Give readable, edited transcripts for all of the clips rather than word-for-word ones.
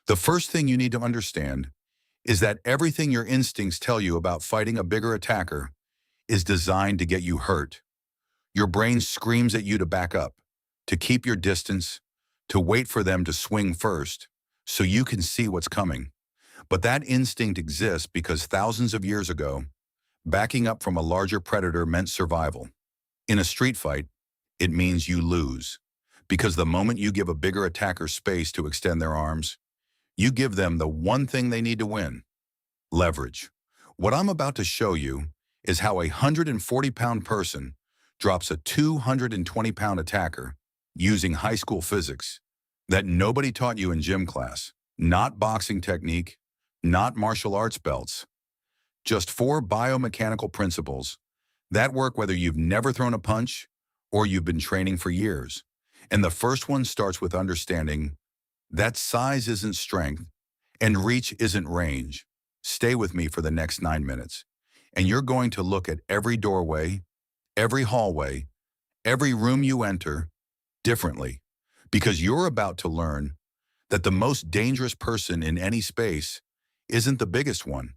The first thing you need to understand is that everything your instincts tell you about fighting a bigger attacker is designed to get you hurt. Your brain screams at you to back up, to keep your distance, to wait for them to swing first so you can see what's coming. But that instinct exists because thousands of years ago, backing up from a larger predator meant survival. In a street fight, it means you lose, because the moment you give a bigger attacker space to extend their arms, you give them the one thing they need to win: leverage. What I'm about to show you is how a 140-pound person drops a 220-pound attacker using high school physics that nobody taught you in gym class. Not boxing technique, not martial arts belts. Just 4 biomechanical principles that work whether you've never thrown a punch or you've been training for years. And the first one starts with understanding that size isn't strength and reach isn't range. Stay with me for the next 9 minutes, and you're going to look at every doorway, every hallway, every room you enter differently, because you're about to learn that the most dangerous person in any space isn't the biggest one.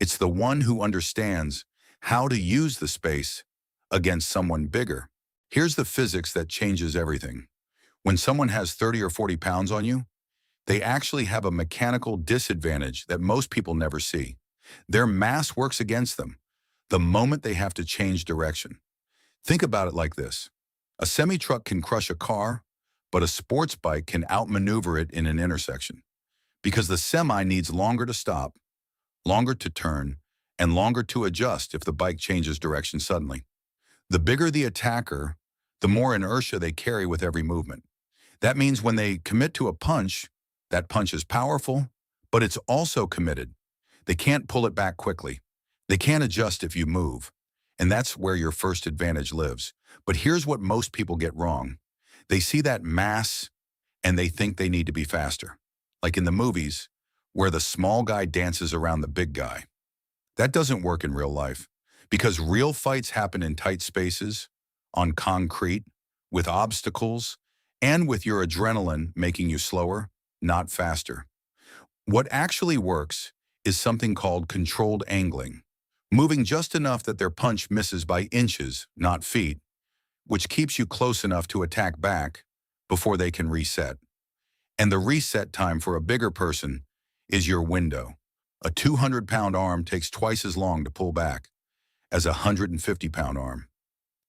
It's the one who understands how to use the space against someone bigger. Here's the physics that changes everything. When someone has 30 or 40 pounds on you, they actually have a mechanical disadvantage that most people never see. Their mass works against them the moment they have to change direction. Think about it like this. A semi-truck can crush a car, but a sports bike can outmaneuver it in an intersection, because the semi needs longer to stop, longer to turn, and longer to adjust if the bike changes direction suddenly. The bigger the attacker, the more inertia they carry with every movement. That means when they commit to a punch, that punch is powerful, but it's also committed. They can't pull it back quickly. They can't adjust if you move. And that's where your first advantage lives. But here's what most people get wrong. They see that mass and they think they need to be faster. Like in the movies, where the small guy dances around the big guy. That doesn't work in real life, because real fights happen in tight spaces, on concrete, with obstacles, and with your adrenaline making you slower, not faster. What actually works is something called controlled angling, moving just enough that their punch misses by inches, not feet, which keeps you close enough to attack back before they can reset. And the reset time for a bigger person is your window. A 200-pound arm takes twice as long to pull back as a 150-pound arm.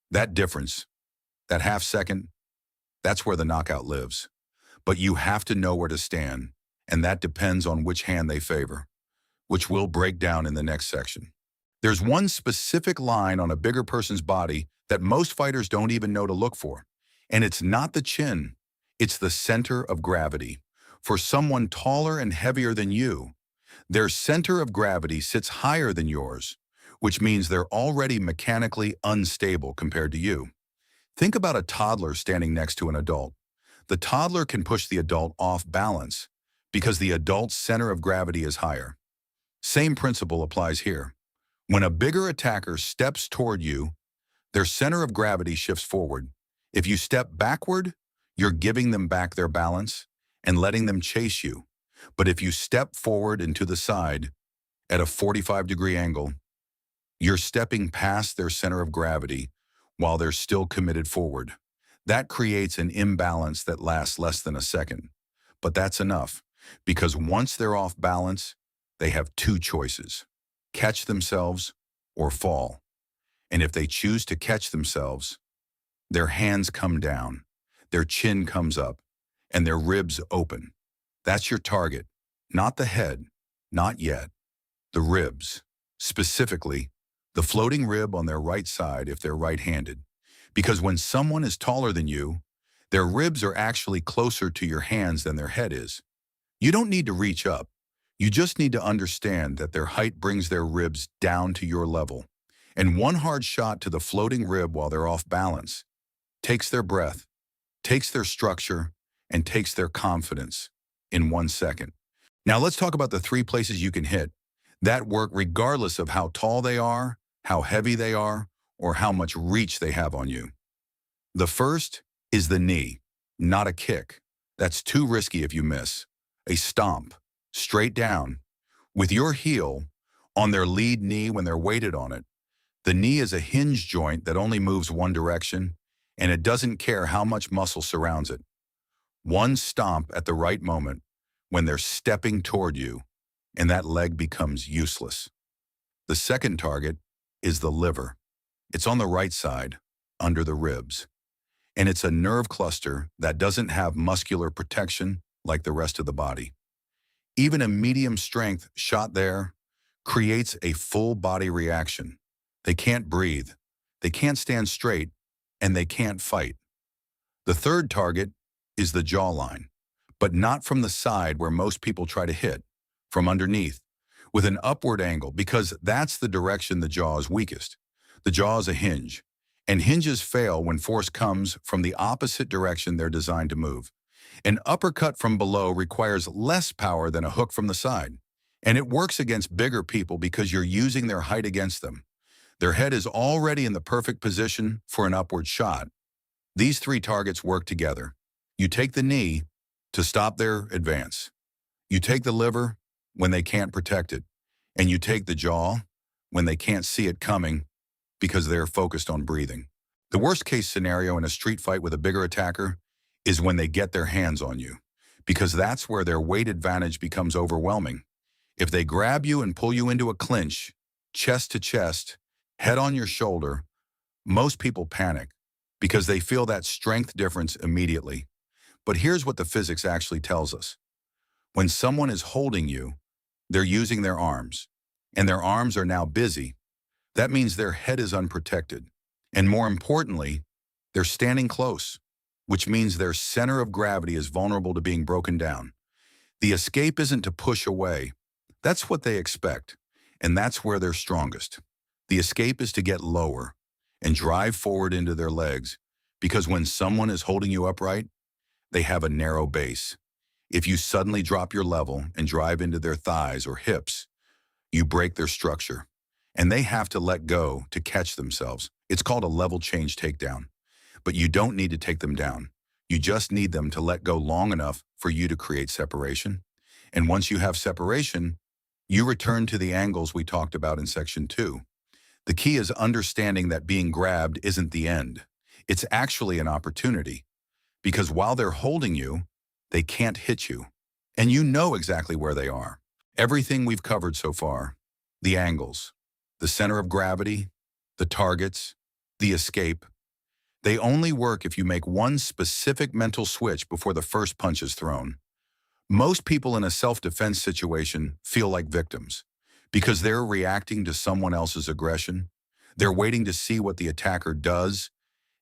That difference, that half second, that's where the knockout lives. But you have to know where to stand, and that depends on which hand they favor, which we'll break down in the next section. There's one specific line on a bigger person's body that most fighters don't even know to look for, and it's not the chin, it's the center of gravity. For someone taller and heavier than you, their center of gravity sits higher than yours, which means they're already mechanically unstable compared to you. Think about a toddler standing next to an adult. The toddler can push the adult off balance because the adult's center of gravity is higher. Same principle applies here. When a bigger attacker steps toward you, their center of gravity shifts forward. If you step backward, you're giving them back their balance and letting them chase you. But if you step forward and to the side at a 45-degree angle, you're stepping past their center of gravity while they're still committed forward. That creates an imbalance that lasts less than a second. But that's enough, because once they're off balance, they have 2 choices: catch themselves or fall. And if they choose to catch themselves, their hands come down, their chin comes up, and their ribs open. That's your target, not the head, not yet. The ribs, specifically the floating rib on their right side if they're right-handed. Because when someone is taller than you, their ribs are actually closer to your hands than their head is. You don't need to reach up. You just need to understand that their height brings their ribs down to your level. And one hard shot to the floating rib while they're off balance takes their breath, takes their structure, and takes their confidence in 1 second. Now let's talk about the 3 places you can hit that work regardless of how tall they are, how heavy they are, or how much reach they have on you. The first is the knee, not a kick. That's too risky if you miss. A stomp, straight down, with your heel on their lead knee when they're weighted on it. The knee is a hinge joint that only moves one direction, and it doesn't care how much muscle surrounds it. One stomp at the right moment when they're stepping toward you, and that leg becomes useless. The second target is the liver. It's on the right side, under the ribs, and it's a nerve cluster that doesn't have muscular protection like the rest of the body. Even a medium strength shot there creates a full body reaction. They can't breathe, they can't stand straight, and they can't fight. The third target is the jawline, but not from the side where most people try to hit, from underneath, with an upward angle, because that's the direction the jaw is weakest. The jaw is a hinge, and hinges fail when force comes from the opposite direction they're designed to move. An uppercut from below requires less power than a hook from the side, and it works against bigger people because you're using their height against them. Their head is already in the perfect position for an upward shot. These three targets work together. You take the knee to stop their advance. You take the liver when they can't protect it. And you take the jaw when they can't see it coming because they're focused on breathing. The worst case scenario in a street fight with a bigger attacker is when they get their hands on you, because that's where their weight advantage becomes overwhelming. If they grab you and pull you into a clinch, chest to chest, head on your shoulder, most people panic because they feel that strength difference immediately. But here's what the physics actually tells us. When someone is holding you, they're using their arms, and their arms are now busy. That means their head is unprotected. And more importantly, they're standing close, which means their center of gravity is vulnerable to being broken down. The escape isn't to push away. That's what they expect, and that's where they're strongest. The escape is to get lower and drive forward into their legs, because when someone is holding you upright, they have a narrow base. If you suddenly drop your level and drive into their thighs or hips, you break their structure, and they have to let go to catch themselves. It's called a level change takedown. But you don't need to take them down. You just need them to let go long enough for you to create separation. And once you have separation, you return to the angles we talked about in section 2. The key is understanding that being grabbed isn't the end. It's actually an opportunity. Because while they're holding you, they can't hit you. And you know exactly where they are. Everything we've covered so far, the angles, the center of gravity, the targets, the escape, they only work if you make one specific mental switch before the first punch is thrown. Most people in a self-defense situation feel like victims because they're reacting to someone else's aggression. They're waiting to see what the attacker does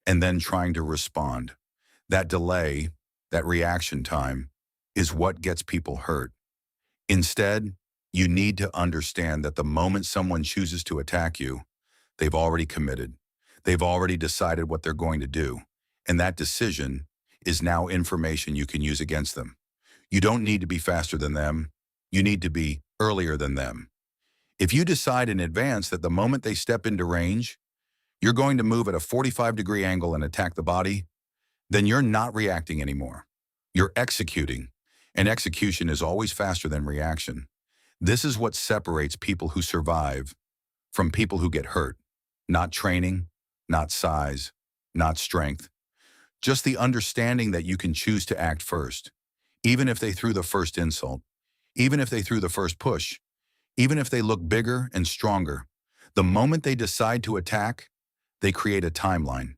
and then trying to respond. That delay, that reaction time, is what gets people hurt. Instead, you need to understand that the moment someone chooses to attack you, they've already committed. They've already decided what they're going to do, and that decision is now information you can use against them. You don't need to be faster than them. You need to be earlier than them. If you decide in advance that the moment they step into range, you're going to move at a 45-degree angle and attack the body, then you're not reacting anymore. You're executing, and execution is always faster than reaction. This is what separates people who survive from people who get hurt. Not training, not size, not strength. Just the understanding that you can choose to act first, even if they threw the first insult, even if they threw the first push, even if they look bigger and stronger. The moment they decide to attack, they create a timeline.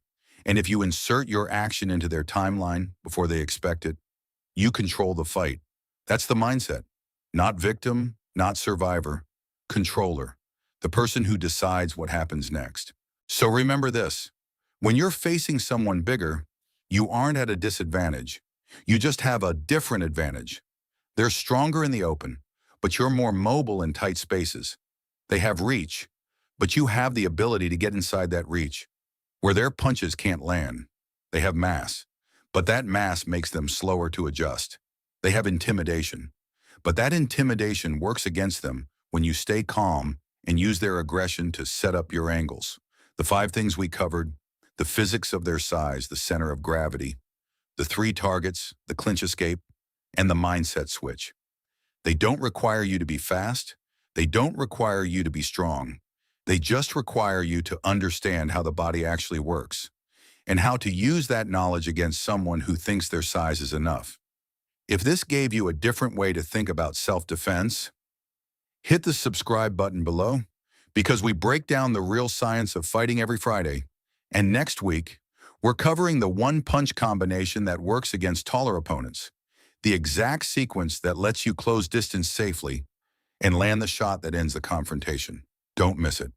And if you insert your action into their timeline before they expect it, you control the fight. That's the mindset. Not victim, not survivor, controller. The person who decides what happens next. So remember this. When you're facing someone bigger, you aren't at a disadvantage. You just have a different advantage. They're stronger in the open, but you're more mobile in tight spaces. They have reach, but you have the ability to get inside that reach. Where their punches can't land, they have mass, but that mass makes them slower to adjust. They have intimidation, but that intimidation works against them when you stay calm and use their aggression to set up your angles. The 5 things we covered, the physics of their size, the center of gravity, the 3 targets, the clinch escape, and the mindset switch. They don't require you to be fast. They don't require you to be strong. They just require you to understand how the body actually works and how to use that knowledge against someone who thinks their size is enough. If this gave you a different way to think about self-defense, hit the subscribe button below because we break down the real science of fighting every Friday. And next week, we're covering the one-punch combination that works against taller opponents, the exact sequence that lets you close distance safely and land the shot that ends the confrontation. Don't miss it.